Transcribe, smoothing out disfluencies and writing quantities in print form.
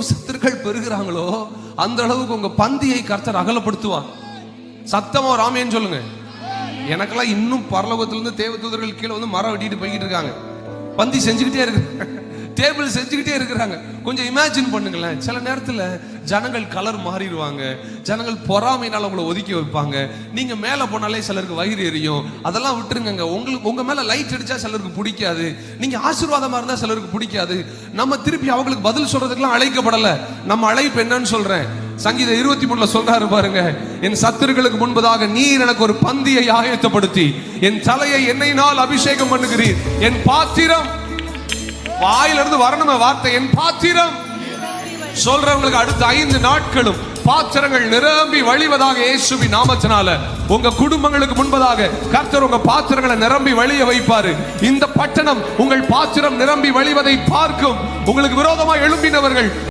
எவ்வளவு சத்துருக்கள் பெருகிறாங்களோ அந்த அளவுக்கு உங்க பந்தியை கர்த்தர் அகலப்படுத்துவார். சத்தமா ஒரு ஆமென் சொல்லுங்க. எனக்கெல்லாம் இன்னும் பரலோகத்திலிருந்து தேவதூதர்கள் கீழே வந்து மரம் வெட்டிட்டு போய்கிட்டு இருக்காங்க. பந்தி செஞ்சுக்கிட்டே இருக்கு, டேபிள் செஞ்சுக்கிட்டே இருக்கிறாங்க. கொஞ்சம் இமேஜின் பண்ணுங்களேன். சில நேரத்தில் ஜனங்கள் கலர் மாறிடுவாங்க, ஜனங்கள் பொறாமையினால உங்களை ஒதுக்கி வைப்பாங்க. நீங்க மேல போனாலே சிலருக்கு வயிறு எரியும். அதெல்லாம் விட்டுருங்க. உங்க மேல லைட் அடிச்சா சிலருக்கு பிடிக்காது, நீங்க ஆசீர்வாதமா இருந்தா சிலருக்கு பிடிக்காது. நம்ம திருப்பி அவங்களுக்கு பதில் சொல்றதுக்கெல்லாம் அழைக்கப்படல. நம்ம அழைப்பு என்னன்னு சொல்றேன். சங்கீதம் 23 சொல்றாரு பாருங்க, என் சத்துருக்களுக்கு முன்பதாக நீர் எனக்கு ஒரு பந்தியை ஆயத்தப்படுத்தி என் தலையை எண்ணெயினால் அபிஷேகம் பண்ணுகிறீர். என் பாத்திரம், வாயிலிருந்து வரணுமே வார்த்தை, என் பாத்திரம் சொல்றவங்களுக்கு அடுத்த 5 நாட்களும் பாத்திரங்கள் நிரம்பி வழிவதாக இயேசுவின் நாமத்தினால உங்க குடும்பங்களுக்கு முன்பதாக கர்த்தர் உங்க பாத்திரங்களை நிரம்பி வழிய வைப்பாரு. இந்த பட்டணம் உங்கள் பாத்திரம் நிரம்பி வழிவதை பார்க்கும். உங்களுக்கு விரோதமாக எழும்பினவர்கள்